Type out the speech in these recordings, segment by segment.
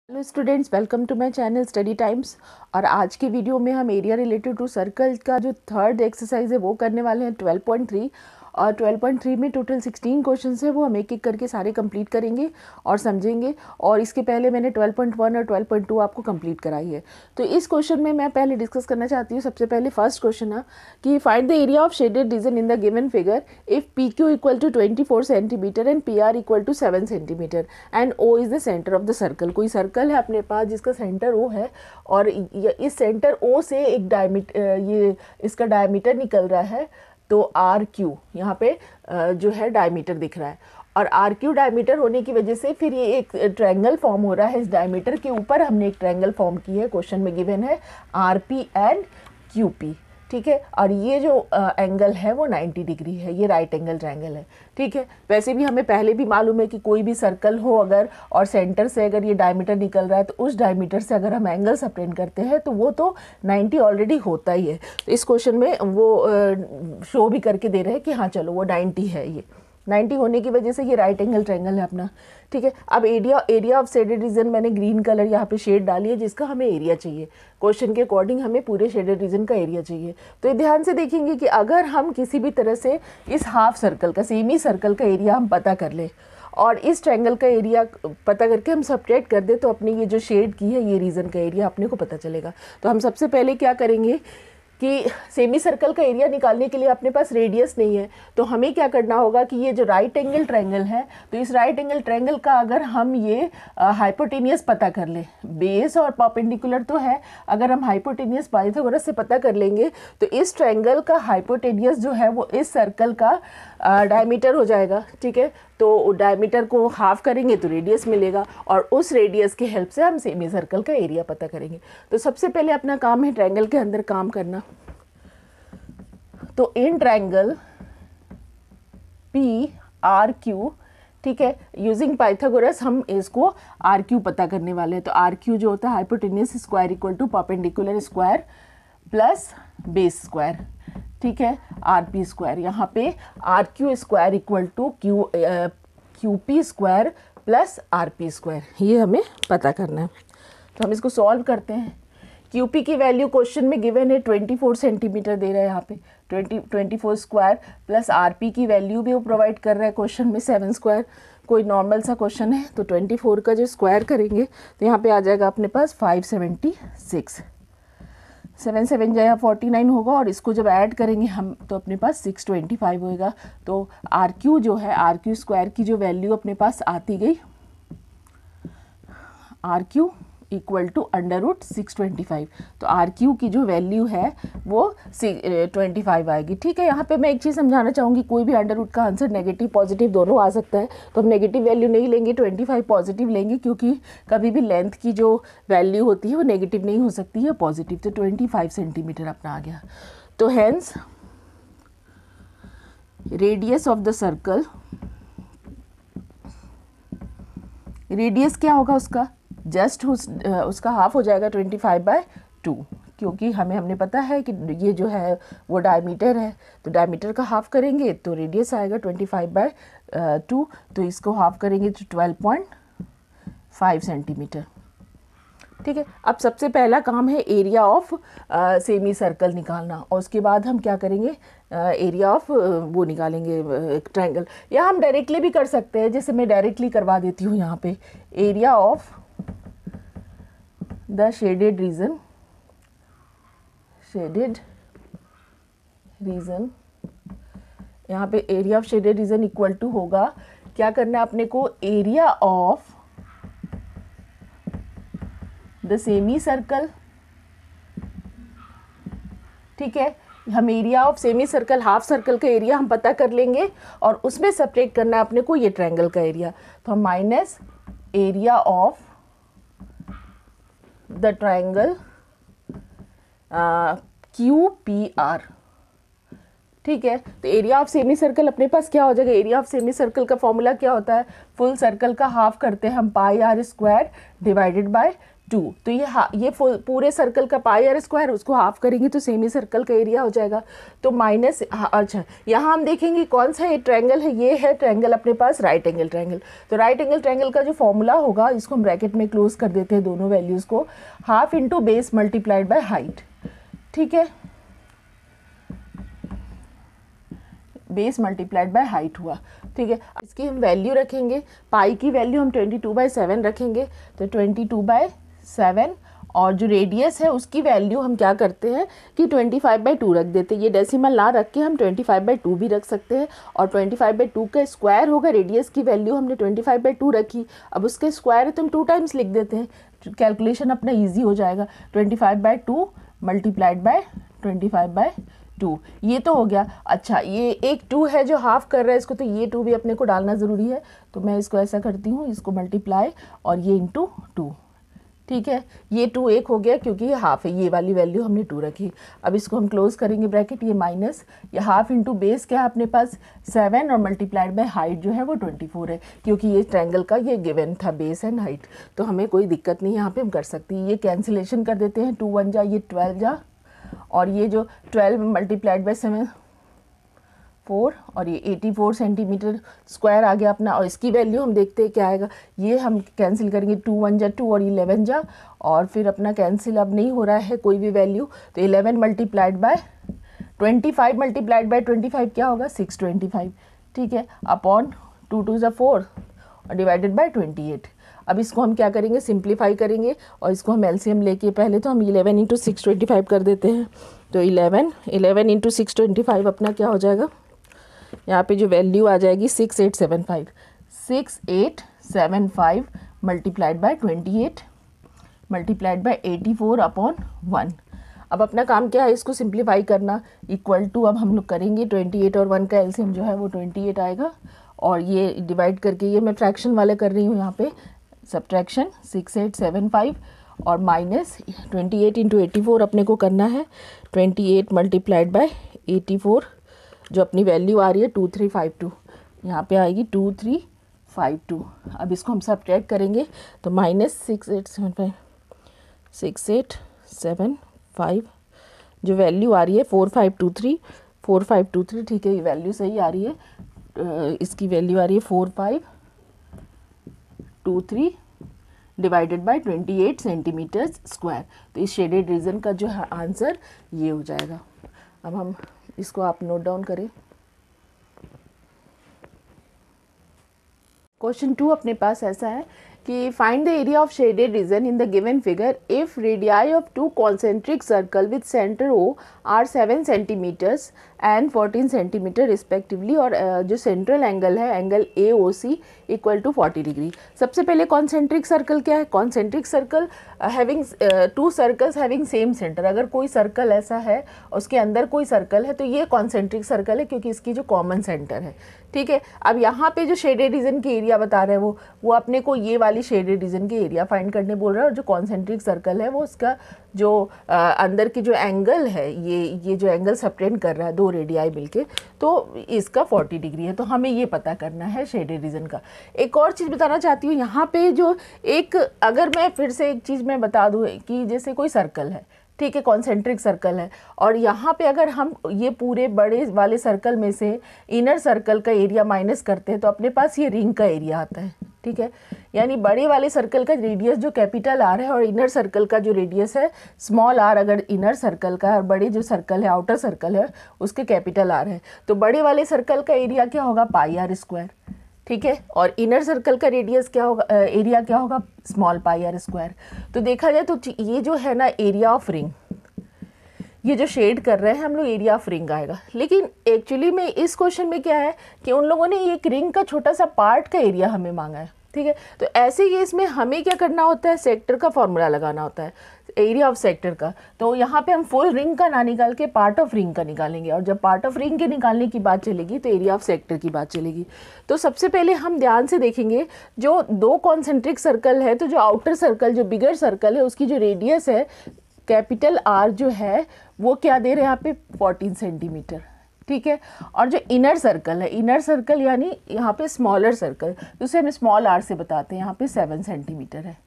Hello students, welcome to my channel study times. और आज की वीडियो में हम एरिया रिलेटेड टू सर्कल का जो थर्ड एक्सरसाइज है वो करने वाले हैं 12.3। और 12.3 में टोटल 16 क्वेश्चंस है, वो हम एक एक करके सारे कंप्लीट करेंगे और समझेंगे। और इसके पहले मैंने 12.1 और 12.2 आपको कंप्लीट कराई है। तो इस क्वेश्चन में मैं पहले डिस्कस करना चाहती हूँ। सबसे पहले फर्स्ट क्वेश्चन है कि find the area of shaded region in the given figure if P Q equal to 24 centimetre and P R equal to 7 centimetre and O is the centre of the circle. कोई circle है अपने पास जिसका centre O है और इस centre O से एक diameter, ये इसका डायमीटर निकल रहा है। तो आर क्यू यहाँ पे जो है डायमीटर दिख रहा है और आर क्यू डायमीटर होने की वजह से फिर ये एक ट्रायंगल फॉर्म हो रहा है। इस डायमीटर के ऊपर हमने एक ट्रायंगल फॉर्म की है, क्वेश्चन में गिवन है R P and Q P. ठीक है, और ये जो एंगल है वो 90 डिग्री है, ये राइट एंगल ट्रायंगल है। ठीक है, वैसे भी हमें पहले भी मालूम है कि कोई भी सर्कल हो अगर और सेंटर से अगर ये डायमीटर निकल रहा है तो उस डायमीटर से अगर हम एंगल सबटेंड करते हैं तो वो तो 90 ऑलरेडी होता ही है। तो इस क्वेश्चन में वो शो भी करके दे रहे हैं कि हाँ चलो वो 90 है, ये 90 होने की वजह से ये राइट एंगल ट्रायंगल है अपना। ठीक है, अब एरिया ऑफ शेडेड रीजन मैंने ग्रीन कलर यहाँ पे शेड डाली है जिसका हमें एरिया चाहिए। क्वेश्चन के अकॉर्डिंग हमें पूरे शेडेड रीजन का एरिया चाहिए। तो ये ध्यान से देखेंगे कि अगर हम किसी भी तरह से इस हाफ सर्कल का, सेमी सर्कल का एरिया हम पता कर ले और इस ट्रायंगल का एरिया पता करके हम सब्ट्रैक्ट कर दे तो अपनी ये जो शेड की है ये रीजन का एरिया अपने को पता चलेगा। तो हम सबसे पहले क्या करेंगे कि सेमी सर्कल का एरिया निकालने के लिए अपने पास रेडियस नहीं है, तो हमें क्या करना होगा कि ये जो राइट एंगल ट्रायंगल है, तो इस राइट एंगल ट्रायंगल का अगर हम ये हाइपोटेनियस पता कर ले, बेस और परपेंडिकुलर तो है, अगर हम हाइपोटेनियस पाइथागोरस से पता कर लेंगे तो इस ट्रायंगल का हाइपोटेनियस जो है वो इस सर्कल का डायमीटर हो जाएगा। ठीक है, तो डायमीटर को हाफ करेंगे तो रेडियस मिलेगा और उस रेडियस की हेल्प से हम सेमी सर्कल का एरिया पता करेंगे। तो सबसे पहले अपना काम है ट्रायंगल के अंदर काम करना। तो in triangle P R Q, ठीक है, यूजिंग पाइथागोरस हम इसको आर क्यू पता करने वाले हैं। तो आर क्यू जो होता है hypotenuse square equal to perpendicular square plus base square. ठीक है, आर पी स्क्वायर, यहाँ पे R Q square equal to Q P square plus R P square, ये हमें पता करना है। तो हम इसको सॉल्व करते हैं। क्यू पी की वैल्यू क्वेश्चन में गिवन है 24 सेंटीमीटर दे रहा है, यहाँ पे 24 स्क्वायर प्लस आर पी की वैल्यू भी वो प्रोवाइड कर रहा है क्वेश्चन में 7 स्क्वायर। कोई नॉर्मल सा क्वेश्चन है तो 24 का जो स्क्वायर करेंगे तो यहाँ पे आ जाएगा अपने पास 576। 7 7 जो है 49 होगा और इसको जब ऐड करेंगे हम तो अपने पास 625 होएगा। तो आर क्यू जो है, आर क्यू स्क्वायर की जो वैल्यू अपने पास आती गई, R Q equal to under root 625। तो आर क्यू की जो वैल्यू है वो 25 आएगी। ठीक है, यहाँ पे मैं एक चीज़ समझाना चाहूँगी, कोई भी अंडर रूट का आंसर नेगेटिव पॉजिटिव दोनों आ सकता है। तो हम नेगेटिव वैल्यू नहीं लेंगे, 25 पॉजिटिव लेंगे, क्योंकि कभी भी लेंथ की जो वैल्यू होती है वो नेगेटिव नहीं हो सकती है, पॉजिटिव। तो 25 सेंटीमीटर अपना आ गया। तो hence radius of the circle, radius क्या होगा उसका, जस्ट उसका हाफ हो जाएगा 25/2, क्योंकि हमने पता है कि ये जो है वो डायमीटर है, तो डायमीटर का हाफ करेंगे तो रेडियस आएगा 25/2। तो इसको हाफ करेंगे तो 12.5 सेंटीमीटर। ठीक है, अब सबसे पहला काम है एरिया ऑफ सेमी सर्कल निकालना और उसके बाद हम क्या करेंगे, एरिया ऑफ वो निकालेंगे ट्रायंगल। या हम डायरेक्टली भी कर सकते हैं, जैसे मैं डायरेक्टली करवा देती हूँ यहाँ पे। Area of the shaded region, shaded region, यहाँ पे area of shaded region equal to होगा, क्या करना है अपने को, area of the semi circle. ठीक है, हम area of semi circle, half circle का एरिया हम पता कर लेंगे और उसमें सब्ट्रैक्ट करना है अपने को ये ट्रायंगल का एरिया। तो हम minus area of the triangle Q P R. ठीक है, तो एरिया ऑफ सेमी सर्कल अपने पास क्या हो जाएगा, एरिया ऑफ सेमी सर्कल का फॉर्मूला क्या होता है, फुल सर्कल का हाफ करते हैं हम पाई आर स्क्वायर डिवाइडेड बाय 2। तो ये पूरे सर्कल का पाई आर स्क्वायर, उसको हाफ करेंगे तो सेमी सर्कल का एरिया हो जाएगा। तो माइनस, अच्छा यहाँ हम देखेंगे कौन सा ये ट्रायंगल है, ये है ट्रायंगल अपने पास राइट एंगल ट्रायंगल। तो राइट एंगल ट्रायंगल का जो फॉर्मूला होगा, इसको हम ब्रैकेट में क्लोज कर देते हैं दोनों वैल्यूज़ को, half into base multiplied by height. ठीक है, बेस मल्टीप्लाइड बाय हाइट हुआ। ठीक है, इसकी हम वैल्यू रखेंगे, पाई की वैल्यू हम 22/7 रखेंगे, तो 22/7, और जो रेडियस है उसकी वैल्यू हम क्या करते हैं कि 25/2 रख देते हैं। ये डेसिमल ना रख के हम 25/2 भी रख सकते हैं, और 25/2 का स्क्वायर होगा, रेडियस की वैल्यू हमने 25/2 रखी, अब उसके स्क्वायर है तो हम 2 टाइम्स लिख देते हैं, कैलकुलेशन अपना ईजी हो जाएगा। 25/2 मल्टीप्लाइड बाय 25/2, ये तो हो गया। अच्छा, ये एक 2 है जो हाफ कर रहा है इसको, तो ये 2 भी अपने को डालना ज़रूरी है, तो मैं इसको ऐसा करती हूँ, इसको मल्टीप्लाई और ये इंटू 2। ठीक है, ये 2 एक हो गया क्योंकि ये हाफ है, ये वाली वैल्यू हमने 2 रखी। अब इसको हम क्लोज करेंगे ब्रैकेट, ये माइनस, ये हाफ इंटू बेस क्या है अपने पास 7, और मल्टीप्लाइड बाय हाइट जो है वो 24 है, क्योंकि ये ट्रायंगल का ये गिवन था बेस एंड हाइट, तो हमें कोई दिक्कत नहीं, यहाँ पे हम कर सकते हैं। ये कैंसिलेशन कर देते हैं, 2 1 जा, ये 12 जा, और ये जो 12 मल्टीप्लाइड बाय 7 4, और ये 84 सेंटीमीटर स्क्वायर आ गया अपना। और इसकी वैल्यू हम देखते हैं क्या आएगा, ये हम कैंसिल करेंगे, 2 1 जा 2 और 11 जा, और फिर अपना कैंसिल अब नहीं हो रहा है कोई भी वैल्यू, तो 11 मल्टीप्लाइड बाय 25 मल्टीप्लाइड बाय 25 क्या होगा 625। ठीक है, अपॉन 2 2 जा 4 और डिवाइडेड बाय 28। अब इसको हम क्या करेंगे, सिंप्लीफाई करेंगे, और इसको हम एलसीएम लेके पहले तो हम 11 इंटू 625 कर देते हैं, तो 11 इंटू 625 अपना क्या हो जाएगा, यहाँ पे जो वैल्यू आ जाएगी 6875 multiplied by 28 multiplied by 84 upon 1। अब अपना काम क्या है, इसको सिंप्लीफाई करना, इक्वल टू अब हम लोग करेंगे 28 और 1 का एलसीएम जो है वो 28 आएगा, और ये डिवाइड करके, ये मैं फ्रैक्शन वाले कर रही हूँ यहाँ पे, सब्ट्रैक्शन 6875 और माइनस 28 इंटू 84 अपने को करना है, 28 मल्टीप्लाइड बाय 84 जो अपनी वैल्यू आ रही है 2352, यहाँ पे आएगी 2352। अब इसको हम सब्ट्रैक्ट करेंगे तो माइनस 6875 जो वैल्यू आ रही है 4523। ठीक है, ये वैल्यू सही आ रही है, इसकी वैल्यू आ रही है 4523 डिवाइडेड बाय 28 सेंटीमीटर स्क्वायर। तो इस शेडेड रीजन का जो है आंसर ये हो जाएगा। अब हम इसको आप नोट डाउन करें। क्वेश्चन 2 अपने पास ऐसा है कि find the area of shaded region in the given figure if radii of 2 concentric circle with centre O are 7 centimetres and 14 centimetre respectively, और जो सेंट्रल एंगल है angle A O C equal to 40 degree. सबसे पहले concentric circle क्या है, concentric circle having 2 circles having same centre. अगर कोई circle ऐसा है उसके अंदर कोई सर्कल है तो ये कॉन्सेंट्रिक सर्कल है, क्योंकि इसकी जो कॉमन सेंटर है। ठीक है, अब यहाँ पे जो शेडेड रीजन की एरिया बता रहे हैं वो अपने को ये वाली शेडेड रीजन की एरिया फाइंड करने बोल रहा है, और जो कॉन्सेंट्रिक सर्कल है वो उसका जो अंदर की जो एंगल है, ये जो एंगल सबटेंड कर रहा है 2 रेडियाई मिलके, तो इसका 40 डिग्री है। तो हमें ये पता करना है शेडेड रीजन का। एक और चीज़ बताना चाहती हूँ यहाँ पे, जो एक, अगर मैं फिर से एक चीज़ मैं बता दूँ कि जैसे कोई सर्कल है, ठीक है, कॉन्सेंट्रिक सर्कल है, और यहाँ पे अगर हम ये पूरे बड़े वाले सर्कल में से इनर सर्कल का एरिया माइनस करते हैं तो अपने पास ये रिंग का एरिया आता है। ठीक है, यानी बड़े वाले सर्कल का रेडियस जो कैपिटल आर है और इनर सर्कल का जो रेडियस है स्मॉल आर, अगर इनर सर्कल का, और बड़े जो सर्कल है आउटर सर्कल है उसके कैपिटल आर है, तो बड़े वाले सर्कल का एरिया क्या होगा पाई आर स्क्वायर। ठीक है, और इनर सर्कल का रेडियस क्या होगा, एरिया क्या होगा स्मॉल पाई आर स्क्वायर। तो देखा जाए तो ये जो है ना एरिया ऑफ रिंग, ये जो शेड कर रहे हैं हम लोग, एरिया ऑफ रिंग आएगा। लेकिन एक्चुअली में इस क्वेश्चन में क्या है कि उन लोगों ने एक रिंग का छोटा सा पार्ट का एरिया हमें मांगा है। ठीक है, तो ऐसे केस में हमें क्या करना होता है, सेक्टर का फॉर्मूला लगाना होता है, एरिया ऑफ सेक्टर का। तो यहाँ पे हम फुल रिंग का ना निकाल के पार्ट ऑफ रिंग का निकालेंगे, और जब पार्ट ऑफ रिंग के निकालने की बात चलेगी तो एरिया ऑफ सेक्टर की बात चलेगी। तो सबसे पहले हम ध्यान से देखेंगे, जो 2 कॉन्सेंट्रिक सर्कल है, तो जो आउटर सर्कल, जो बिगर सर्कल है, उसकी जो रेडियस है कैपिटल आर जो है वो क्या दे रहे हैं यहाँ पे 14 सेंटीमीटर। ठीक है, और जो इनर सर्कल है, इनर सर्कल यानी यहाँ पे स्मॉलर सर्कल, तो उसे हम स्मॉल आर से बताते हैं, यहाँ पे 7 सेंटीमीटर है।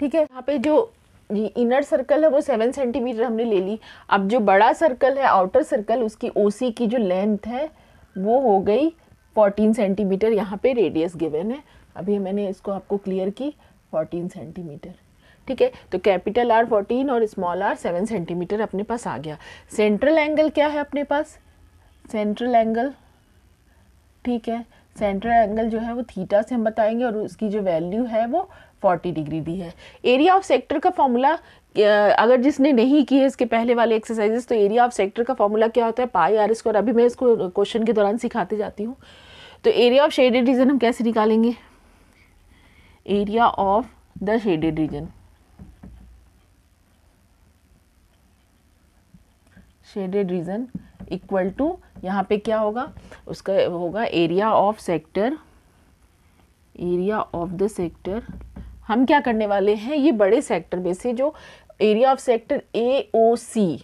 ठीक है, यहाँ पे जो ये इनर सर्कल है वो 7 सेंटीमीटर हमने ले ली। अब जो बड़ा सर्कल है आउटर सर्कल, उसकी ओसी की जो लेंथ है वो हो गई 14 सेंटीमीटर। यहाँ पे रेडियस गिवन है, अभी मैंने इसको आपको क्लियर की 14 सेंटीमीटर। ठीक है, तो कैपिटल आर 14 और स्मॉल आर 7 सेंटीमीटर अपने पास आ गया। सेंट्रल एंगल क्या है अपने पास, सेंट्रल एंगल, ठीक है, सेंट्रल एंगल जो है वो थीटा से हम बताएंगे और उसकी जो वैल्यू है वो 40 डिग्री दी है। एरिया ऑफ सेक्टर का फॉर्मूला, अगर जिसने नहीं की है इसके पहले वाले एक्सरसाइजेस, तो एरिया ऑफ सेक्टर का फॉर्मूला क्या होता है, पाई आर स्क्वायर। अभी मैं इसको क्वेश्चन के दौरान सिखाते जाती हूँ। तो एरिया ऑफ शेडेड रीजन हम कैसे निकालेंगे, area of the shaded region, shaded region equal to, यहाँ पे क्या होगा, उसका होगा area of sector, area of the sector. हम क्या करने वाले हैं, ये बड़े सेक्टर में से जो एरिया ऑफ सेक्टर AOC,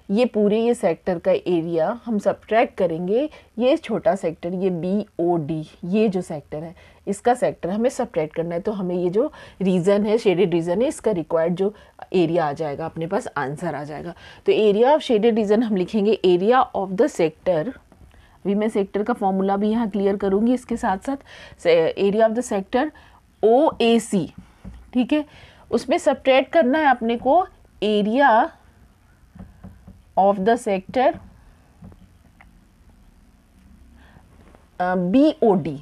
ये पूरे ये सेक्टर का एरिया हम सब्ट्रैक्ट करेंगे, ये छोटा सेक्टर ये BOD, ये जो सेक्टर है इसका सेक्टर हमें सब्ट्रैक्ट करना है। तो हमें ये जो रीजन है, शेडेड रीजन है, इसका रिक्वायर्ड जो एरिया आ जाएगा अपने पास, आंसर आ जाएगा। तो एरिया ऑफ शेडेड रीजन हम लिखेंगे एरिया ऑफ द सेक्टर। अभी मैं सेक्टर का फॉर्मूला भी यहाँ क्लियर करूँगी इसके साथ साथ। Area of the sector OAC, ठीक है, उसमें सब्ट्रैक्ट करना है अपने को area of the sector BOD,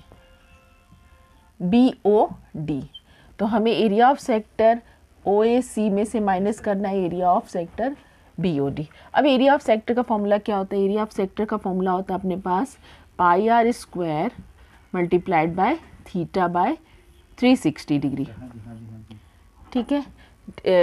तो हमें एरिया ऑफ सेक्टर OAC में से माइनस करना है एरिया ऑफ सेक्टर BOD। अब एरिया ऑफ सेक्टर का फॉर्मूला क्या होता है, एरिया ऑफ सेक्टर का फॉर्मूला होता है अपने पास pi r square multiplied by theta by 360 degree, ठीक है,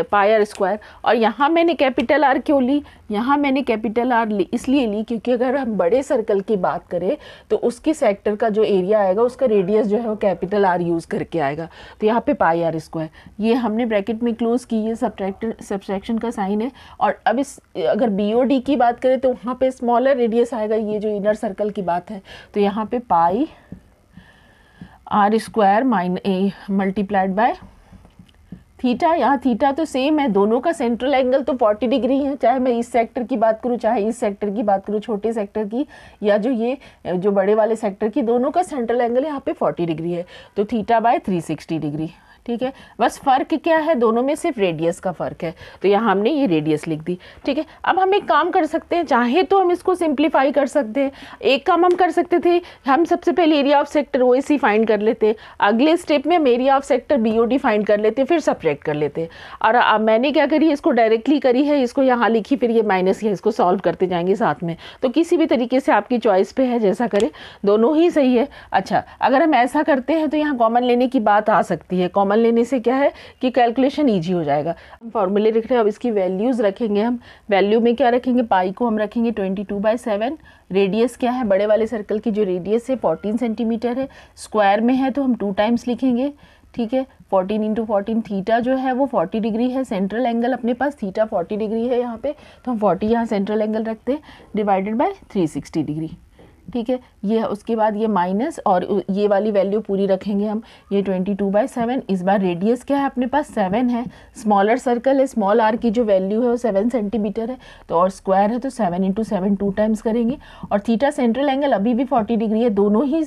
पाई आर स्क्वायर। और यहाँ मैंने कैपिटल आर क्यों ली, यहाँ मैंने कैपिटल आर इसलिए ली क्योंकि अगर हम बड़े सर्कल की बात करें तो उसकी सेक्टर का जो एरिया आएगा उसका रेडियस जो है वो कैपिटल आर यूज़ करके आएगा। तो यहाँ पे पाई आर स्क्वायर, ये हमने ब्रैकेट में क्लोज की, ये सब्ट्रैक्शन का साइन है। और अब इस अगर BOD की बात करें तो वहाँ पे स्मॉलर रेडियस आएगा, ये जो इनर सर्कल की बात है। तो यहाँ पे pi r square multiplied by theta, यहाँ थीटा तो सेम है, दोनों का सेंट्रल एंगल तो 40 डिग्री है, चाहे मैं इस सेक्टर की बात करूँ चाहे इस सेक्टर की बात करूँ, छोटे सेक्टर की या जो बड़े वाले सेक्टर की, दोनों का सेंट्रल एंगल यहाँ पे 40 डिग्री है। तो थीटा बाय 360 डिग्री, ठीक है। बस फ़र्क क्या है, दोनों में सिर्फ रेडियस का फ़र्क है, तो यहाँ हमने ये रेडियस लिख दी, ठीक है। अब हम एक काम कर सकते हैं, चाहे तो हम इसको सिंप्लीफाई कर सकते हैं। एक काम हम कर सकते थे, हम सबसे पहले area of sector OAC find कर लेते, अगले स्टेप में हम area of sector BOD find कर लेते, फिर सब्ट्रैक्ट कर लेते। और अब मैंने क्या करी, इसको डायरेक्टली करी है, इसको यहाँ लिखी, फिर ये माइनस किया, इसको सॉल्व करते जाएंगे साथ में। तो किसी भी तरीके से आपकी चॉइस पे है, जैसा करें, दोनों ही सही है। अच्छा, अगर हम ऐसा करते हैं तो यहाँ कॉमन लेने की बात आ सकती है। कॉमन लेने से क्या है कि कैलकुलेशन ईजी हो जाएगा। हम फॉर्मूले लिख रहे हैं, अब इसकी वैल्यूज़ रखेंगे हम। वैल्यू में क्या रखेंगे, पाई को हम रखेंगे 22/7। रेडियस क्या है, बड़े वाले सर्कल की जो रेडियस है 14 सेंटीमीटर है, स्क्वायर में है तो हम 2 टाइम्स लिखेंगे, ठीक है। 14 × 14, थीटा जो है वो 40 डिग्री है, सेंट्रल एंगल अपने पास थीटा 40 डिग्री है यहाँ पे, तो हम 40 यहाँ सेंट्रल एंगल रखते हैं, डिवाइडेड बाय 360 डिग्री, ठीक है। ये उसके बाद ये माइनस और ये वाली वैल्यू पूरी रखेंगे हम, ये 22/7। इस बार रेडियस क्या है अपने पास 7 है, स्मॉलर सर्कल है, स्मॉल आर की जो वैल्यू है वो 7 सेंटीमीटर है, तो और स्क्वायर है तो 7 × 7 2 टाइम्स करेंगे। और थीटा सेंट्रल एंगल अभी भी 40 डिग्री है, दोनों ही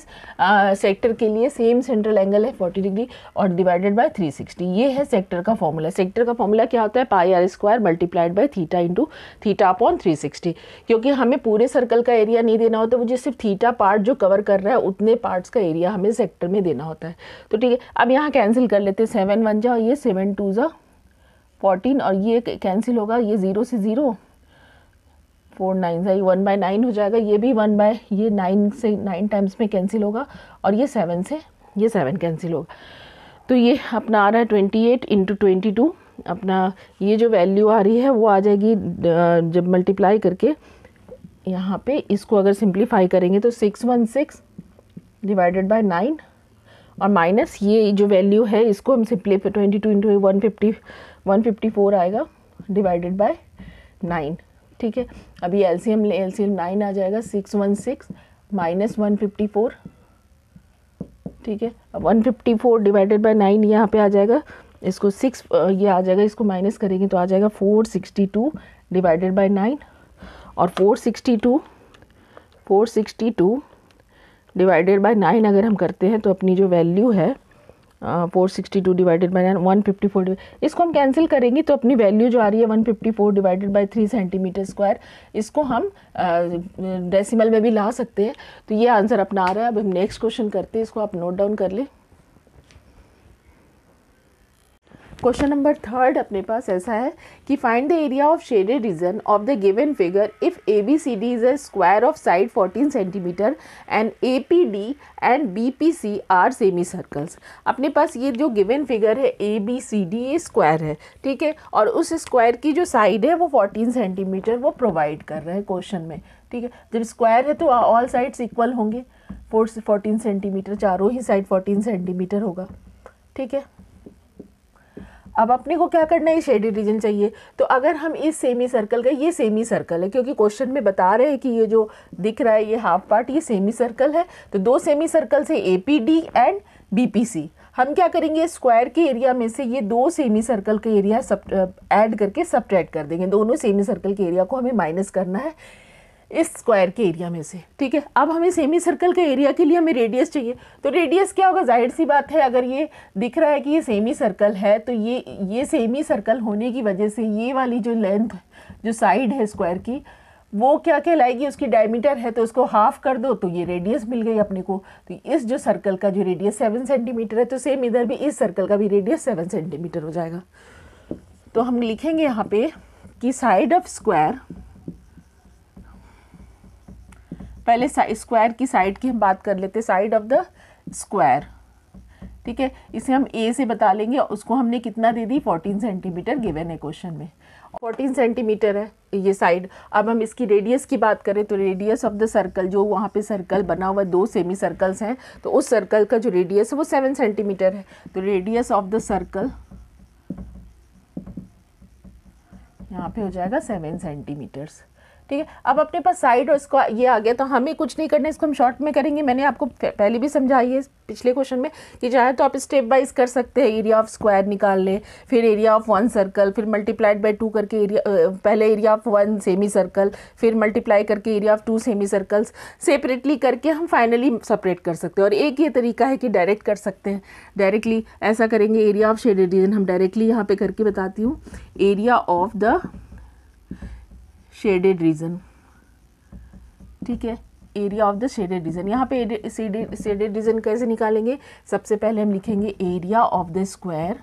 सेक्टर के लिए सेम सेंट्रल एंगल है 40 डिग्री, और डिवाइडेड बाय 360। ये है सेक्टर का फॉर्मूला। सेक्टर का फॉर्मूला क्या होता है, pi r square multiplied by theta into theta upon 360। क्योंकि हमें पूरे सर्कल का एरिया नहीं देना होता, वो सिर्फ थीटा पार्ट जो कवर कर रहा है उतने पार्ट्स का एरिया हमें सेक्टर में देना होता है। तो ठीक है, अब यहाँ कैंसिल कर लेते हैं, 7 1 जा, ये 7 2 जा 14, और ये कैंसिल होगा, ये 0 से 0, 4 9 जा, ये 1/9 हो जाएगा, ये भी 9 से 9 टाइम्स में कैंसिल होगा, और ये 7 से ये 7 कैंसिल होगा। तो ये अपना आ रहा है 28 × 22, अपना ये जो वैल्यू आ रही है वो आ जाएगी जब मल्टीप्लाई करके यहाँ पे, इसको अगर सिंप्लीफाई करेंगे तो 616 डिवाइडेड बाय 9, और माइनस ये जो वैल्यू है इसको हम सिंप्लीफाई 22 × 154 आएगा डिवाइडेड बाय 9, ठीक है। अभी एलसीएम 9 आ जाएगा, 616 माइनस 154, ठीक है। अब 154 डिवाइडेड बाय 9 यहाँ पे आ जाएगा इसको 6 ये आ जाएगा, इसको माइनस करेंगे तो आ जाएगा 462 डिवाइडेड बाय 9, और 462 डिवाइडेड बाय 9 अगर हम करते हैं तो अपनी जो वैल्यू है 462 डिवाइडेड बाय 9 154, इसको हम कैंसिल करेंगे तो अपनी वैल्यू जो आ रही है 154 डिवाइडेड बाय 3 सेंटीमीटर स्क्वायर, इसको हम डेसिमल में भी ला सकते हैं। तो ये आंसर अपना आ रहा है। अब हम नेक्स्ट क्वेश्चन करते हैं, इसको आप नोट डाउन कर लें। क्वेश्चन नंबर 3 अपने पास ऐसा है कि find the area of shaded region of the given figure if ABCD is a square of side 14 centimetre and APD and BPC are semi circles. अपने पास ये जो गिवन फिगर है ABCD ये स्क्वायर है, ठीक है, और उस स्क्वायर की जो साइड है वो 14 सेंटीमीटर वो प्रोवाइड कर रहा है क्वेश्चन में, ठीक है। जब स्क्वायर है तो ऑल साइड्स इक्वल होंगे, 14 सेंटीमीटर, चारों ही साइड 14 सेंटीमीटर होगा, ठीक है। अब अपने को क्या करना है, शेडेड रीजन चाहिए। तो अगर हम इस सेमी सर्कल का, ये सेमी सर्कल है क्योंकि क्वेश्चन में बता रहे हैं कि ये जो दिख रहा है ये हाफ पार्ट ये सेमी सर्कल है, तो दो सेमी सर्कल से APD एंड BPC हम क्या करेंगे, स्क्वायर के एरिया में से ये दो सेमी सर्कल के एरिया ऐड करके सब्ट्रैक्ट कर देंगे। दोनों सेमी सर्कल के एरिया को हमें माइनस करना है इस स्क्वायर के एरिया में से, ठीक है। अब हमें सेमी सर्कल के एरिया के लिए हमें रेडियस चाहिए, तो रेडियस क्या होगा, जाहिर सी बात है अगर ये दिख रहा है कि ये सेमी सर्कल है तो ये सेमी सर्कल होने की वजह से ये वाली जो लेंथ जो साइड है स्क्वायर की वो क्या कहलाएगी, उसकी डायमीटर है, तो उसको हाफ कर दो तो ये रेडियस मिल गई अपने को। तो इस जो सर्कल का जो रेडियस 7 सेंटीमीटर है तो सेम इधर भी इस सर्कल का भी रेडियस 7 सेंटीमीटर हो जाएगा। तो हम लिखेंगे यहाँ पे कि साइड ऑफ स्क्वायर, पहले स्क्वायर की साइड की हम बात कर लेते हैं, साइड ऑफ द स्क्वायर, ठीक है। इसे हम A से बता लेंगे, उसको हमने कितना दे दी 14 सेंटीमीटर गिवन है क्वेश्चन में, 14 सेंटीमीटर है ये साइड। अब हम इसकी रेडियस की बात करें तो रेडियस ऑफ द सर्कल, जो वहाँ पे सर्कल बना हुआ दो सेमी सर्कल्स हैं तो उस सर्कल का जो रेडियस है वो 7 सेंटीमीटर है। तो रेडियस ऑफ द सर्कल यहाँ पे हो जाएगा 7 सेंटीमीटर्स, ठीक है। अब अपने पास साइड और इसको ये आ गया, तो हमें कुछ नहीं करना है, इसको हम शॉर्ट में करेंगे। मैंने आपको पहले भी समझाई है पिछले क्वेश्चन में कि चाहे तो आप स्टेप वाइज कर सकते हैं, एरिया ऑफ स्क्वायर निकाल लें, फिर एरिया ऑफ वन सर्कल, फिर मल्टीप्लाइड बाय 2 करके एरिया, पहले एरिया ऑफ 1 सेमी सर्कल, फिर मल्टीप्लाई करके area of 2 semi circles, separately करके हम फाइनली सेपरेट कर सकते हैं। और एक ये तरीका है कि डायरेक्ट कर सकते हैं, डायरेक्टली ऐसा करेंगे। एरिया ऑफ शेडेड रीजन हम डायरेक्टली यहाँ पे करके बताती हूँ, area of the shaded reason, ठीक है, area of the shaded region. यहाँ पे शेडेड रीजन कैसे निकालेंगे, सबसे पहले हम लिखेंगे area of the square,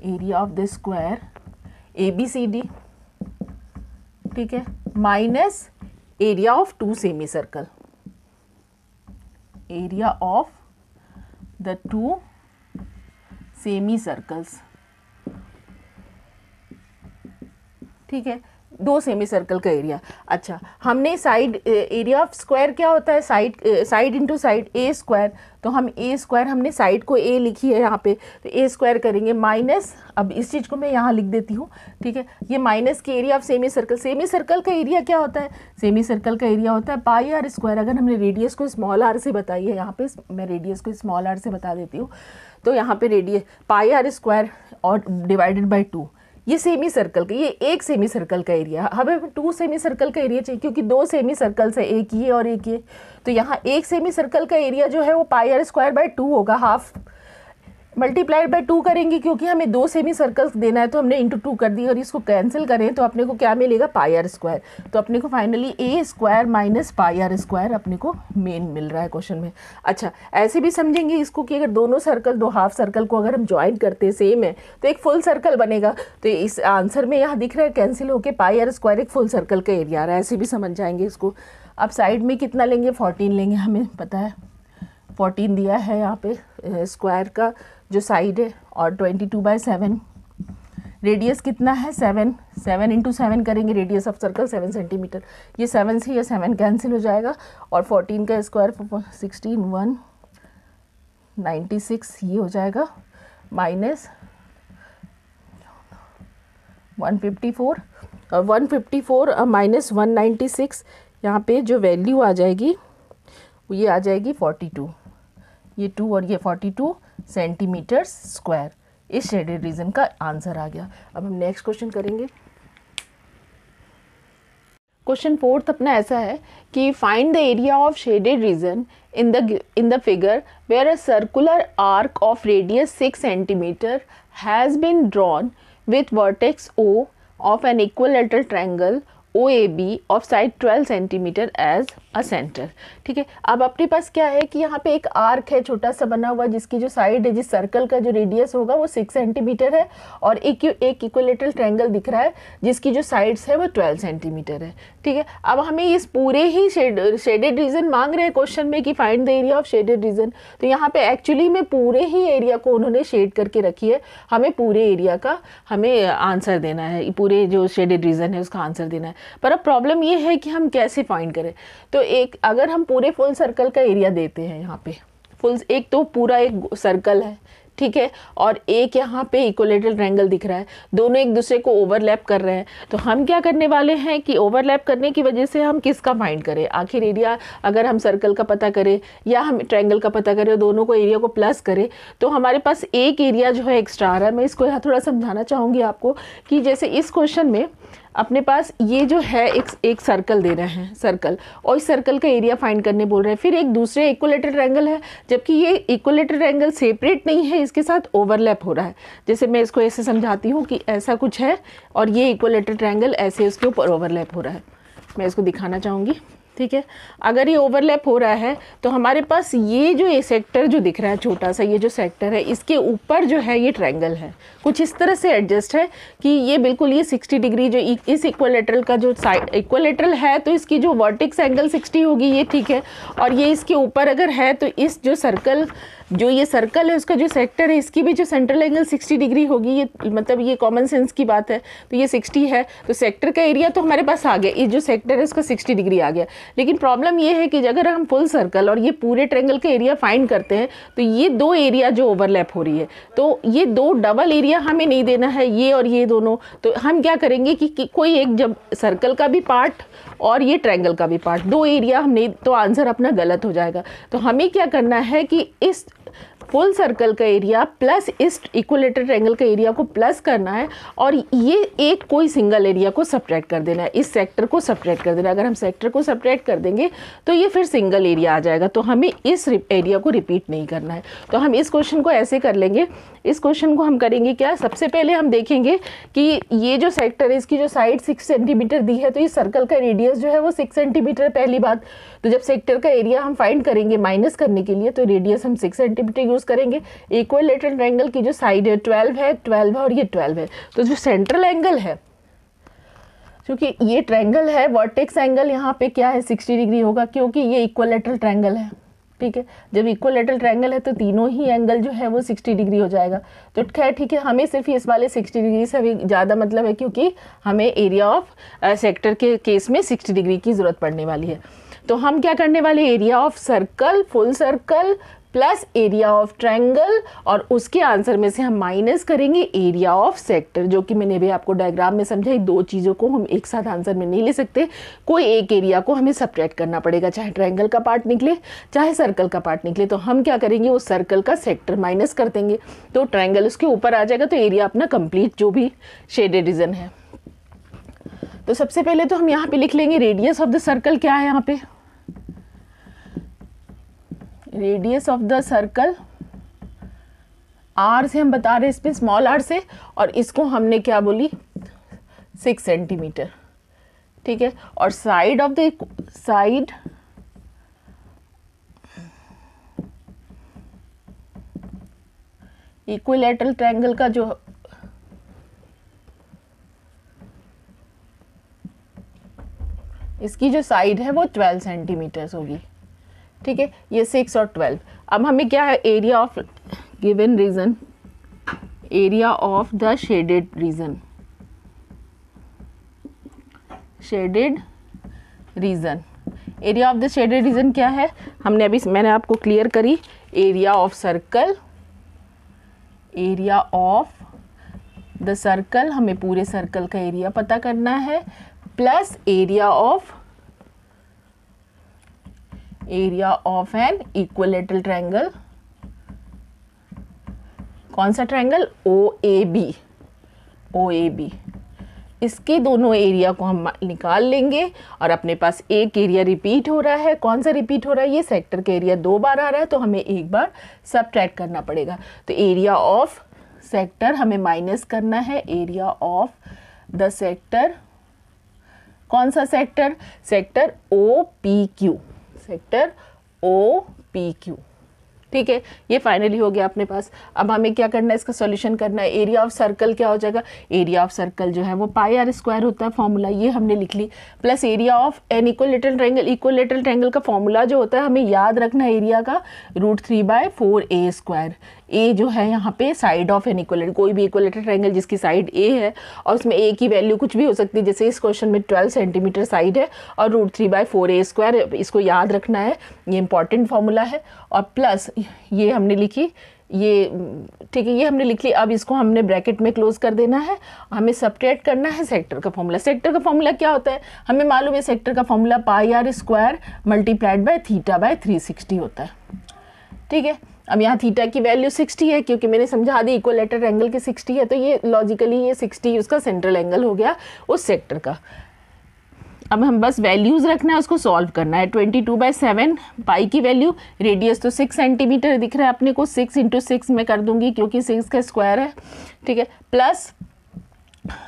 area of the square ABCD, ठीक है, minus area of 2 semi circle, area of the 2 semi circles, ठीक है, 2 सेमी सर्कल का एरिया। अच्छा, हमने साइड, एरिया ऑफ स्क्वायर क्या होता है, side into side A square, तो हम A स्क्वायर, हमने साइड को A लिखी है यहाँ पे, तो A स्क्वायर करेंगे माइनस, अब इस चीज़ को मैं यहाँ लिख देती हूँ, ठीक है, ये माइनस के area of semi circle. Semi circle का एरिया क्या होता है, सेमी सर्कल का एरिया होता है पाई आर स्क्वायर। अगर हमने रेडियस को स्मॉल r से बताई है, यहाँ पे मैं रेडियस को स्मॉल r से बता देती हूँ, तो यहाँ पे रेडियस पाई आर स्क्वायर और डिवाइडेड बाई 2, ये सेमी सर्कल का, ये एक सेमी सर्कल का एरिया। हमें 2 सेमी सर्कल का एरिया चाहिए क्योंकि 2 सेमी सर्कल्स है, एक ये और एक ये, तो यहाँ एक सेमी सर्कल का एरिया जो है वो पाई आर स्क्वायर बाय 2 होगा, हाफ मल्टीप्लाइड बाय 2 करेंगे क्योंकि हमें 2 सेमी सर्कल्स देना है तो हमने इंटू 2 कर दी, और इसको कैंसिल करें तो अपने को क्या मिलेगा, पाई आर स्क्वायर। तो अपने को finally A square minus pi r square अपने को मेन मिल रहा है क्वेश्चन में। अच्छा, ऐसे भी समझेंगे इसको कि अगर दोनों सर्कल, 2 हाफ सर्कल को अगर हम ज्वाइन करते हैं सेम है तो एक फुल सर्कल बनेगा। तो इस आंसर में यहाँ दिख रहा है कैंसिल होकर पाई आर स्क्वायर एक फुल सर्कल का एरिया आ रहा है, ऐसे भी समझ जाएंगे इसको। अब साइड में कितना लेंगे, 14 लेंगे, हमें पता है 14 दिया है यहाँ पे स्क्वायर का जो साइड है, और 22/7 रेडियस कितना है 7 इंटू 7 करेंगे, रेडियस ऑफ सर्कल 7 सेंटीमीटर, ये 7 से ये 7 कैंसिल हो जाएगा, और 14 का स्क्वायर 16 196 ये हो जाएगा, माइनस 154, और 154 माइनस 196 यहाँ पे जो वैल्यू आ जाएगी ये आ जाएगी 42, ये 2 और ये 42, सेंटीमीटर स्क्वायर। इस शेडेड रीजन का आंसर आ गया। अब हम नेक्स्ट क्वेश्चन करेंगे। क्वेश्चन 4 अपना ऐसा है कि find the area of shaded reason in the figure where a circular arc of radius 6 centimeter has been drawn with vertex O of an equilateral triangle OAB of side 12 centimetre as a centre. ठीक है, अब अपने पास क्या है कि यहाँ पे एक आर्क है छोटा सा बना हुआ, जिसकी जो साइड है, जिस सर्कल का जो रेडियस होगा वो 6 सेंटीमीटर है, और एक इक्विलेटरल ट्रायंगल दिख रहा है जिसकी जो साइड्स है वो 12 सेंटीमीटर है। ठीक है, अब हमें इस पूरे ही शेडेड रीजन मांग रहे हैं क्वेश्चन में कि find the area of shaded reason. तो यहाँ पे एक्चुअली में पूरे ही एरिया को उन्होंने शेड करके रखी है, हमें पूरे एरिया का हमें आंसर देना है, पूरे जो शेडेड रीजन है उसका आंसर देना है। पर अब प्रॉब्लम ये है कि हम कैसे फाइंड करें। तो एक अगर हम पूरे फुल सर्कल का एरिया देते हैं, यहाँ पे फुल एक तो पूरा एक सर्कल है, ठीक है, और एक यहाँ पे इक्विलेटरल ट्रायंगल दिख रहा है, दोनों एक दूसरे को ओवरलैप कर रहे हैं। तो हम क्या करने वाले हैं कि ओवरलैप करने की वजह से हम किसका फाइंड करें, आखिर एरिया अगर हम सर्कल का पता करें या हम ट्रायंगल का पता करें, दोनों को एरिया को प्लस करें, तो हमारे पास एक एरिया जो है एक्स्ट्रा आ रहा है। मैं इसको यहाँ थोड़ा समझाना चाहूँगी आपको कि जैसे इस क्वेश्चन में अपने पास ये जो है एक सर्कल दे रहे हैं, सर्कल, और इस सर्कल का एरिया फाइंड करने बोल रहे हैं। फिर एक दूसरे इक्विलेटरल ट्रायंगल है, जबकि ये इक्विलेटरल ट्रायंगल सेपरेट नहीं है, इसके साथ ओवरलैप हो रहा है। जैसे मैं इसको ऐसे समझाती हूँ कि ऐसा कुछ है और ये इक्विलेटरल ट्रायंगल ऐसे उसके ऊपर ओवरलैप हो रहा है। मैं इसको दिखाना चाहूँगी। ठीक है, अगर ये ओवरलैप हो रहा है तो हमारे पास ये जो ये सेक्टर जो दिख रहा है छोटा सा, ये जो सेक्टर है इसके ऊपर जो है ये ट्रायंगल है, कुछ इस तरह से एडजस्ट है कि ये बिल्कुल ये 60 डिग्री जो इस इक्विलेटरल का जो साइड इक्विलेटरल है तो इसकी जो वर्टेक्स एंगल 60 होगी, ये ठीक है, और ये इसके ऊपर अगर है तो इस जो सर्कल जो ये सर्कल है उसका जो सेक्टर है इसकी भी जो सेंट्रल एंगल 60 डिग्री होगी। ये मतलब ये कॉमन सेंस की बात है, तो ये 60 है, तो सेक्टर का एरिया तो हमारे पास आ गया, ये जो सेक्टर है उसका 60 डिग्री आ गया। लेकिन प्रॉब्लम ये है कि अगर हम फुल सर्कल और ये पूरे ट्रायंगल का एरिया फाइंड करते हैं तो ये दो एरिया जो ओवरलैप हो रही है, तो ये दो डबल एरिया हमें नहीं देना है, ये और ये दोनों। तो हम क्या करेंगे कि कोई एक, जब सर्कल का भी पार्ट और ये ट्रायंगल का भी पार्ट, दो एरिया हम नहीं, तो आंसर अपना गलत हो जाएगा। तो हमें क्या करना है कि इस फुल सर्कल का एरिया प्लस इस इक्विलेटरल ट्रायंगल का एरिया को प्लस करना है, और ये एक कोई सिंगल एरिया को सब्ट्रैक्ट कर देना है, इस सेक्टर को सब्ट्रैक्ट कर देना है। अगर हम सेक्टर को सब्ट्रैक्ट कर देंगे तो ये फिर सिंगल एरिया आ जाएगा, तो हमें इस एरिया को रिपीट नहीं करना है। तो हम इस क्वेश्चन को ऐसे कर लेंगे। इस क्वेश्चन को हम करेंगे क्या, सबसे पहले हम देखेंगे कि ये जो सेक्टर है इसकी जो साइड 6 सेंटीमीटर दी है, तो इस सर्कल का रेडियस जो है वो 6 सेंटीमीटर, पहली बात। तो जब सेक्टर का एरिया हम फाइंड करेंगे माइनस करने के लिए, तो रेडियस हम 6 सेंटीमीटर यूज़ करेंगे। इक्विलेटरल ट्रायंगल की जो साइड है 12 है, 12 है और ये 12 है, तो जो सेंट्रल एंगल है, क्योंकि ये ट्रायंगल है, वर्टेक्स एंगल यहाँ पे क्या है 60 डिग्री होगा, क्योंकि ये इक्विलेटरल ट्रायंगल है। ठीक है, जब इक्विलेटरल ट्रायंगल है तो तीनों ही एंगल जो है वो 60 डिग्री हो जाएगा। तो खैर ठीक है, हमें सिर्फ इस वाले 60 डिग्री से अभी ज़्यादा मतलब है, क्योंकि हमें एरिया ऑफ सेक्टर के केस में 60 डिग्री की ज़रूरत पड़ने वाली है। तो हम क्या करने वाले, area of circle, full circle plus area of triangle, और उसके आंसर में से हम माइनस करेंगे एरिया ऑफ सेक्टर, जो कि मैंने भी आपको डायग्राम में समझाई। दो चीज़ों को हम एक साथ आंसर में नहीं ले सकते, कोई एक एरिया को हमें सब्ट्रैक्ट करना पड़ेगा, चाहे ट्रायंगल का पार्ट निकले चाहे सर्कल का पार्ट निकले। तो हम क्या करेंगे, उस सर्कल का सेक्टर माइनस कर देंगे, तो ट्रायंगल उसके ऊपर आ जाएगा, तो एरिया अपना कंप्लीट जो भी शेडेड रीजन है। तो सबसे पहले तो हम यहाँ पे लिख लेंगे रेडियस ऑफ द सर्कल क्या है, यहाँ पे radius of the circle r से हम बता रहे हैं, इस पे स्मॉल आर से, और इसको हमने क्या बोली 6 सेंटीमीटर। ठीक है, और side of the side equilateral triangle का जो इसकी जो साइड है वो 12 सेंटीमीटर होगी। ठीक है, ये 6 और 12। अब हमें क्या है, area of given region, area of the shaded region, shaded region, area of the shaded region क्या है, हमने अभी मैंने आपको क्लियर करी, area of circle, area of the circle, हमें पूरे सर्कल का एरिया पता करना है, plus area of an equilateral triangle, कौन सा ट्रायंगल, ओ ए बी, इसके दोनों एरिया को हम निकाल लेंगे और अपने पास एक एरिया रिपीट हो रहा है। कौन सा रिपीट हो रहा है, ये सेक्टर का एरिया 2 बार आ रहा है, तो हमें एक बार सबट्रैक्ट करना पड़ेगा। तो एरिया ऑफ सेक्टर हमें माइनस करना है, एरिया ऑफ द सेक्टर, कौन सा sector, sector O P Q, sector O P Q. ठीक है, ये फाइनली हो गया अपने पास। अब हमें क्या करना है, इसका सॉल्यूशन करना है। एरिया ऑफ सर्कल क्या हो जाएगा, एरिया ऑफ सर्कल जो है वो पाई आर स्क्वायर होता है, फॉर्मूला ये हमने लिख ली, plus area of an equilateral triangle, equilateral triangle का फॉर्मूला जो होता है हमें याद रखना है एरिया का, √3/4a²। ए जो है यहाँ पे साइड ऑफ एन इक्विलेटरल, कोई भी इक्विलेटरल ट्रायंगल जिसकी साइड ए है और उसमें ए की वैल्यू कुछ भी हो सकती है, जैसे इस क्वेश्चन में 12 सेंटीमीटर साइड है और √3/4a², इसको याद रखना है, ये इंपॉर्टेंट फॉर्मूला है। और प्लस ये हमने लिखी, ये ठीक है, ये हमने लिख ली। अब इसको हमने ब्रैकेट में क्लोज कर देना है, हमें सबट्रैक्ट करना है सेक्टर का फॉर्मूला। सेक्टर का फॉर्मूला क्या होता है, हमें मालूम है सेक्टर का formula pi r square multiplied by θ/360 होता है। ठीक है, अब यहाँ थीटा की वैल्यू 60 है, क्योंकि मैंने समझा दी इक्विलेटरल एंगल की 60 है, तो ये लॉजिकली ये 60 उसका सेंट्रल एंगल हो गया उस सेक्टर का। अब हम बस वैल्यूज़ रखना है, उसको सॉल्व करना है। 22/7 पाई की वैल्यू, रेडियस तो 6 सेंटीमीटर दिख रहा है अपने को, 6 × 6 में कर दूंगी क्योंकि 6 का स्क्वायर है। ठीक है, प्लस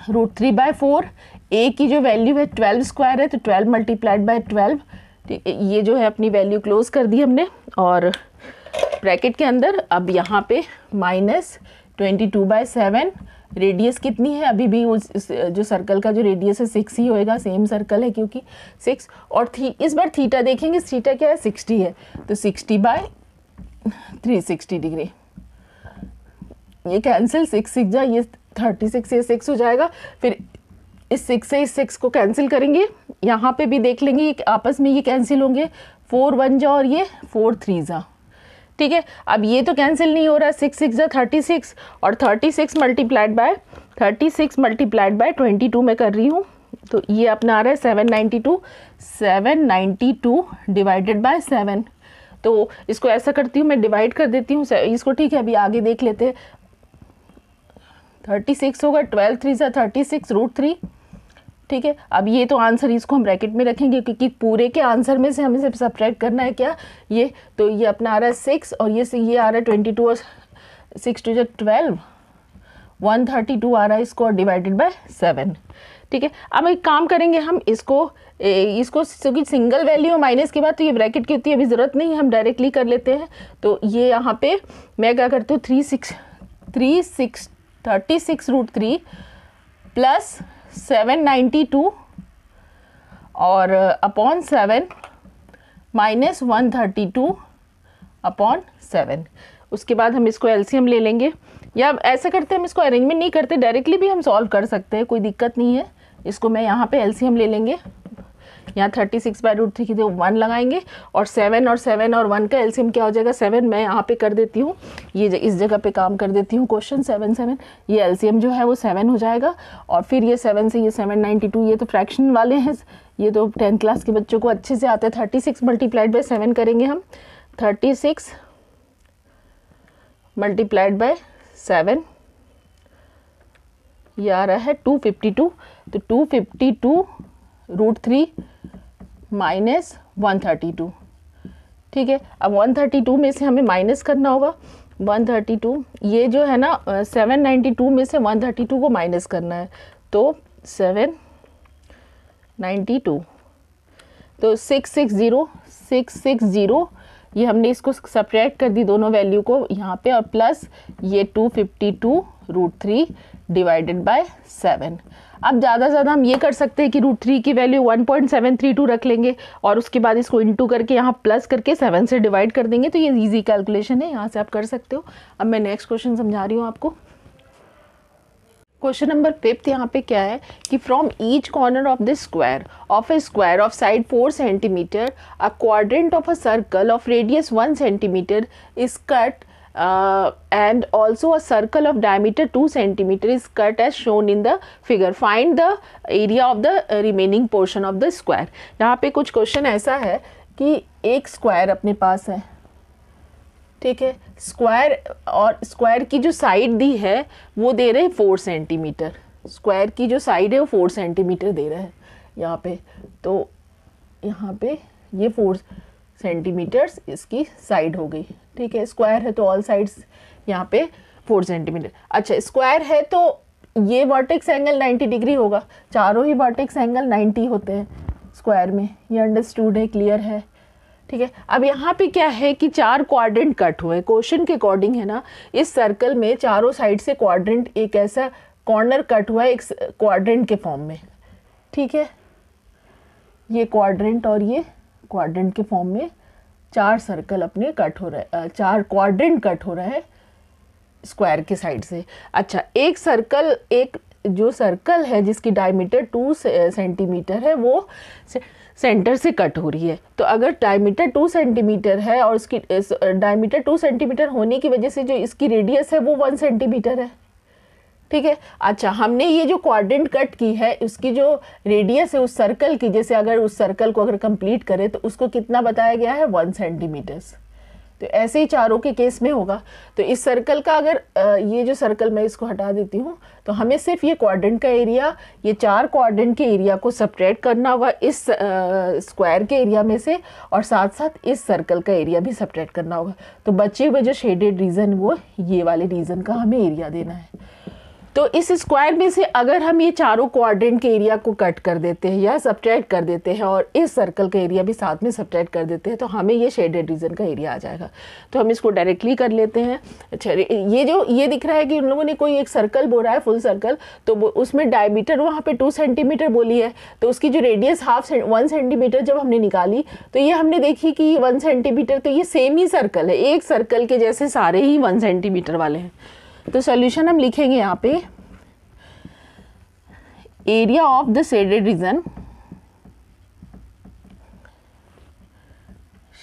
√3/4, ए की जो वैल्यू है 12 स्क्वायर है, तो 12 मल्टीप्लाइड बाय 12। ठीक है, ये जो है अपनी वैल्यू क्लोज कर दी हमने और ब्रैकेट के अंदर अब यहाँ पे -22/7, रेडियस कितनी है, अभी भी उस जो सर्कल का जो रेडियस है 6 ही होएगा, सेम सर्कल है क्योंकि 6, और इस बार थीटा देखेंगे, थीटा क्या है 60 है, तो 60/360 डिग्री, ये कैंसिल, 6 6 जा, ये 36, ये 6 हो जाएगा। फिर इस 6 से इस 6 को कैंसिल करेंगे, यहाँ पे भी देख लेंगे आपस में ये कैंसिल होंगे, 4 1 जा और ये 4 3 जा। ठीक है, अब ये तो कैंसिल नहीं हो रहा है, 6 6 जा 36 और 36 मल्टीप्लाइड बाय 22 में कर रही हूँ, तो ये अपना आ रहा है 792 डिवाइडेड बाय 7। तो इसको ऐसा करती हूँ, मैं डिवाइड कर देती हूँ इसको। ठीक है, अभी आगे देख लेते हैं। 36 होगा, 12 3 जा 36 √3। ठीक है, अब ये तो आंसर, इसको हम ब्रैकेट में रखेंगे क्योंकि पूरे के आंसर में से हमें सिर्फ सब्ट्रैक्ट करना है क्या, ये, तो ये अपना आ रहा है 6 और ये आ रहा है 22 और 6 2 12, 132 आ रहा है इसको, और डिवाइडेड बाय 7। ठीक है, अब एक काम करेंगे हम, इसको क्योंकि सिंगल वैल्यू माइनस के बाद तो ये ब्रैकेट की उतनी अभी ज़रूरत नहीं है, हम डायरेक्टली कर लेते हैं। तो ये यहाँ पे मैं क्या करती हूँ, 36 √3 प्लस 792 और अपॉन 7 माइनस 132 अपॉन 7। उसके बाद हम इसको एलसीएम ले लेंगे, या ऐसा करते हैं हम इसको अरेंजमेंट नहीं करते, डायरेक्टली भी हम सॉल्व कर सकते हैं, कोई दिक्कत नहीं है। इसको मैं यहाँ पे एलसीएम ले लेंगे, यहाँ 36/√3 की जो 1 लगाएंगे और 7 और 1 का एलसीएम क्या हो जाएगा, 7। मैं यहाँ पे कर देती हूँ, ये इस जगह पे काम कर देती हूँ, क्वेश्चन 7 ये एलसीएम जो है वो 7 हो जाएगा। और फिर ये 7 से ये 792, ये तो फ्रैक्शन वाले हैं, ये तो 10th क्लास के बच्चों को अच्छे से आते हैं। 36 मल्टीप्लाइड बाय 7 करेंगे हम, 36 मल्टीप्लाइड बाय 7, ये आ रहा है 252, तो 252 √3 माइनस 132। ठीक है, अब 132 में से हमें माइनस करना होगा 132, ये जो है ना 792 में से 132 को माइनस करना है, तो 792, तो 660 ये हमने इसको सब्ट्रैक्ट कर दी दोनों वैल्यू को यहाँ पे, और प्लस ये 252 √3 डिवाइडेड बाय 7। अब ज़्यादा से ज़्यादा हम ये कर सकते हैं कि √3 की वैल्यू 1.732 रख लेंगे और उसके बाद इसको इंटू करके यहाँ प्लस करके 7 से डिवाइड कर देंगे, तो ये इजी कैलकुलेशन है, यहाँ से आप कर सकते हो। अब मैं नेक्स्ट क्वेश्चन समझा रही हूँ आपको। क्वेश्चन नंबर 5 यहाँ पे क्या है कि from each corner of this square of A square of side 4 centimetre a quadrant of a circle of radius 1 centimetre is cut and also a circle of diameter 2 centimeter is cut as shown in the figure. Find the area of the remaining portion of the square. यहाँ पे कुछ question ऐसा है कि एक square अपने पास है, ठीक है। स्क्वायर, और स्क्वायर की जो साइड दी है वो दे रहे हैं 4 सेंटीमीटर, स्क्वायर की जो साइड है वो 4 सेंटीमीटर दे रहा है यहाँ पे। तो यहाँ पे ये 4 सेंटीमीटर्स इसकी साइड हो गई, ठीक है। स्क्वायर है तो ऑल साइड्स यहाँ पे 4 सेंटीमीटर। अच्छा, स्क्वायर है तो ये वर्टेक्स एंगल 90 डिग्री होगा, चारों ही वर्टेक्स एंगल 90 होते हैं स्क्वायर में, ये अंडरस्टूड है, क्लियर है, ठीक है। अब यहाँ पे क्या है कि 4 क्वाड्रेंट कट हुए, क्वेश्चन के अकॉर्डिंग है ना, इस सर्कल में चारों साइड से क्वाड्रेंट, एक ऐसा कॉर्नर कट हुआ है एक क्वाड्रेंट के फॉर्म में, ठीक है। ये क्वाड्रेंट और ये क्वाड्रेंट के फॉर्म में 4 सर्कल अपने कट हो रहे हैं, 4 क्वाड्रेंट कट हो रहा है स्क्वायर के साइड से। अच्छा, एक सर्कल, एक जो सर्कल है जिसकी डायमीटर 2 सेंटीमीटर है वो सेंटर से कट हो रही है। तो अगर डायमीटर 2 सेंटीमीटर है और इसकी डायमीटर 2 सेंटीमीटर होने की वजह से जो इसकी रेडियस है वो 1 सेंटीमीटर है, ठीक है। अच्छा, हमने ये जो क्वाड्रेंट कट की है उसकी जो रेडियस है उस सर्कल की, जैसे अगर उस सर्कल को अगर कंप्लीट करें तो उसको कितना बताया गया है, 1 सेंटीमीटर्स। तो ऐसे ही चारों के केस में होगा। तो इस सर्कल का अगर ये जो सर्कल, मैं इसको हटा देती हूँ, तो हमें सिर्फ ये क्वाड्रेंट का एरिया, ये 4 क्वाड्रेंट के एरिया को सब्ट्रैक्ट करना होगा इस स्क्वायर के एरिया में से, और साथ साथ इस सर्कल का एरिया भी सब्ट्रैक्ट करना होगा। तो बचे हुए जो शेडेड रीजन वो ये वाले रीजन का हमें एरिया देना है। तो इस स्क्वायर में से अगर हम ये चारों क्वाड्रेंट के एरिया को कट कर देते हैं या सब्ट्रैक्ट कर देते हैं और इस सर्कल का एरिया भी साथ में सब्ट्रैक्ट कर देते हैं तो हमें ये शेडेड रीजन का एरिया आ जाएगा। तो हम इसको डायरेक्टली कर लेते हैं। अच्छा, ये जो ये दिख रहा है कि उन लोगों ने कोई एक सर्कल बोला है, फुल सर्कल, तो उसमें डायमीटर वहाँ पे 2 सेंटीमीटर बोली है, तो उसकी जो रेडियस 1 सेंटीमीटर जब हमने निकाली तो ये हमने देखी कि 1 सेंटीमीटर, तो ये सेम ही सर्कल है, एक सर्कल के जैसे सारे ही 1 सेंटीमीटर वाले हैं। तो सॉल्यूशन हम लिखेंगे यहाँ पे, area of the shaded region,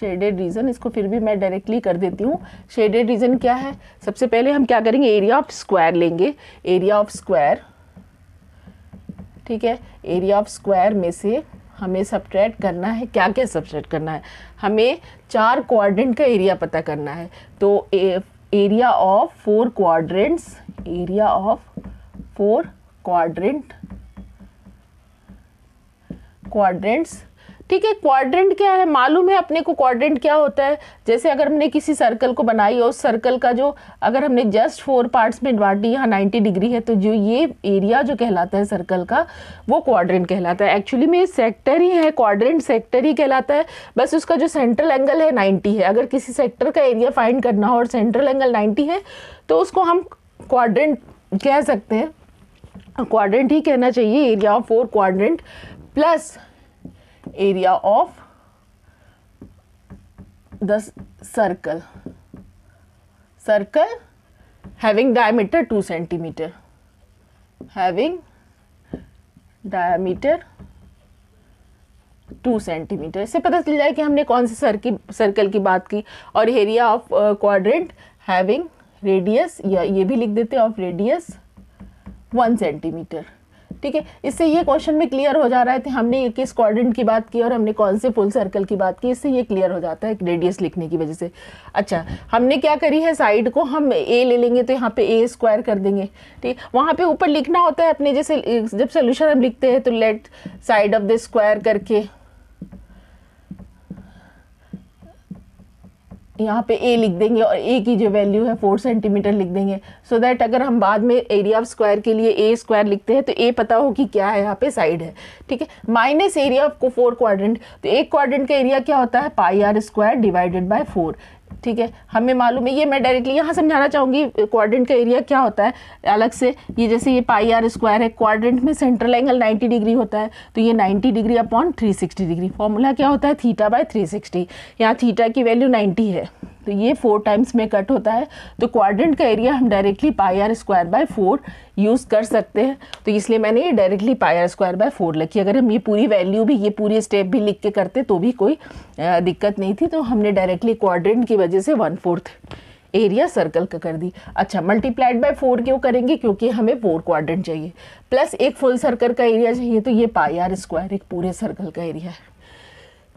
shaded reason, इसको फिर भी मैं डायरेक्टली कर देती हूँ। शेडेड रीजन क्या है, सबसे पहले हम क्या करेंगे, एरिया ऑफ स्क्वायर लेंगे, एरिया ऑफ स्क्वायर, ठीक है। एरिया ऑफ स्क्वायर में से हमें सब्ट्रैक्ट करना है, क्या क्या सब्ट्रैक्ट करना है, हमें 4 क्वाड्रेंट का एरिया पता करना है। तो area of 4 quadrants, area of 4 quadrants, ठीक है। क्वाड्रेंट क्या है, मालूम है अपने को क्वाड्रेंट क्या होता है। जैसे अगर हमने किसी सर्कल को बनाई और उस सर्कल का जो अगर हमने जस्ट 4 पार्ट्स में डिवाइड दी, यहाँ 90 डिग्री है, तो जो ये एरिया जो कहलाता है सर्कल का वो क्वाड्रेंट कहलाता है। एक्चुअली में सेक्टर ही है, क्वाड्रेंट सेक्टर ही कहलाता है, बस उसका जो सेंट्रल एंगल है 90 है। अगर किसी सेक्टर का एरिया फाइंड करना हो और सेंट्रल एंगल 90 है तो उसको हम क्वाड्रेंट कह सकते हैं, क्वाड्रेंट ही कहना चाहिए। Area of 4 quadrant plus area of the circle, circle having diameter 2 centimetre, having diameter 2 centimetre. इससे पता चल जाए कि हमने कौन से सर्कल की बात की। और area of quadrant having radius, या ये भी लिख देते हैं, ऑफ रेडियस 1 सेंटीमीटर, ठीक है। इससे ये क्वेश्चन में क्लियर हो जा रहा है कि हमने किस क्वाड्रेंट की बात की और हमने कौन से फुल सर्कल की बात की, इससे ये क्लियर हो जाता है रेडियस लिखने की वजह से। अच्छा, हमने क्या करी है, साइड को हम ए ले लेंगे तो यहाँ पे ए स्क्वायर कर देंगे, ठीक। वहाँ पे ऊपर लिखना होता है अपने, जैसे जब सोल्यूशन हम लिखते हैं तो let side of the square करके यहाँ पे ए लिख देंगे और ए की जो वैल्यू है 4 सेंटीमीटर लिख देंगे, सो दैट अगर हम बाद में एरिया ऑफ स्क्वायर के लिए ए स्क्वायर लिखते हैं तो ए पता हो कि क्या है, यहाँ पे साइड है, ठीक है। माइनस एरिया ऑफ 4 क्वाड्रेंट, तो एक क्वाड्रेंट का एरिया क्या होता है, pi r square divided by 4, ठीक है। हमें मालूम है, ये मैं डायरेक्टली यहाँ समझाना चाहूँगी क्वाड्रेंट का एरिया क्या होता है अलग से। ये जैसे ये पाई आर स्क्वायर है, क्वाड्रेंट में सेंट्रल एंगल 90 डिग्री होता है, तो ये 90 डिग्री अपॉन 360 डिग्री, फॉर्मूला क्या होता है, थीटा बाय 360। यहाँ थीटा की वैल्यू 90 है तो ये 4 टाइम्स में कट होता है, तो क्वाड्रेंट का एरिया हम directly pi r square by 4 use कर सकते हैं। तो इसलिए मैंने ये directly pi r square by 4 लिखी। अगर हम ये पूरी वैल्यू भी, ये पूरी स्टेप भी लिख के करते तो भी कोई दिक्कत नहीं थी, तो हमने डायरेक्टली क्वाड्रेंट की वजह से 1/4 एरिया सर्कल का कर दी। अच्छा, मल्टीप्लाइड बाय 4 क्यों करेंगे, क्योंकि हमें 4 क्वाड्रेंट चाहिए, प्लस एक फुल सर्कल का एरिया चाहिए, तो ये पाई आर स्क्वायर एक पूरे सर्कल का एरिया है।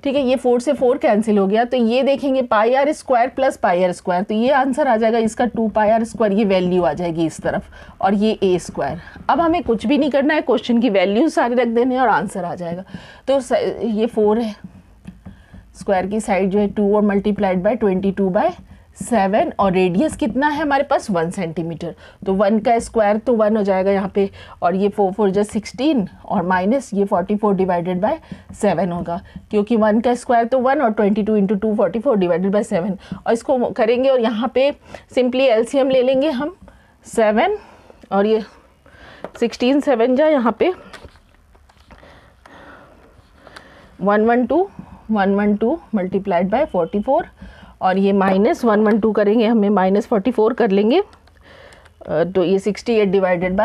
ठीक है, ये 4 से 4 कैंसिल हो गया, तो ये देखेंगे pi r square plus pi r square, तो ये आंसर आ जाएगा इसका 2 पाई आर स्क्वायर, ये वैल्यू आ जाएगी इस तरफ, और ये ए स्क्वायर। अब हमें कुछ भी नहीं करना है, क्वेश्चन की वैल्यू सारी रख देने हैं और आंसर आ जाएगा। तो ये 4 है, स्क्वायर की साइड जो है 2 और मल्टीप्लाइड बाय 22/7, और रेडियस कितना है हमारे पास 1 सेंटीमीटर, तो 1 का स्क्वायर तो 1 हो जाएगा यहाँ पे, और ये 4 4 जो 16 और माइनस ये 44 डिवाइडेड बाय 7 होगा, क्योंकि 1 का स्क्वायर तो 1 और 22 इंटू 2 44 डिवाइडेड बाय 7, और इसको करेंगे और यहाँ पे सिंपली एलसीएम ले लेंगे हम 7 और ये 16 7 जा यहाँ पे 112 मल्टीप्लाइड बाय 44, और ये माइनस 112 करेंगे, हमें माइनस 44 कर लेंगे, तो ये 68 डिवाइडेड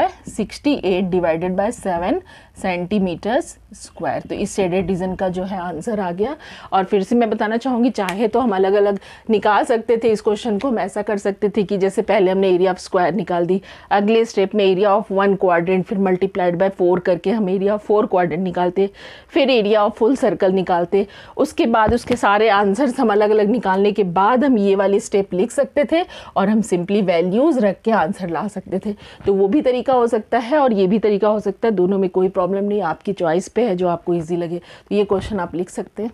बाय 7 सेंटीमीटर्स स्क्वायर। तो इस शेडेड रीजन का जो है आंसर आ गया। और फिर से मैं बताना चाहूँगी, चाहे तो हम अलग अलग निकाल सकते थे इस क्वेश्चन को, हम ऐसा कर सकते थे कि जैसे पहले हमने एरिया ऑफ स्क्वायर निकाल दी, अगले स्टेप में एरिया ऑफ 1 क्वाड्रेंट फिर मल्टीप्लाइड बाय 4 करके हम एरिया ऑफ 4 क्वाड्रेंट निकालते, फिर एरिया ऑफ फुल सर्कल निकालते, उसके बाद उसके सारे आंसर्स हम अलग अलग निकालने के बाद हम ये वाले स्टेप लिख सकते थे और हम सिंपली वैल्यूज़ रख के आंसर ला सकते थे। तो वो भी तरीका हो सकता है और ये भी तरीका हो सकता है, दोनों में कोई प्रॉब्लम नहीं, आपकी चॉइस पे है जो आपको इजी लगे। तो ये क्वेश्चन आप लिख सकते हैं।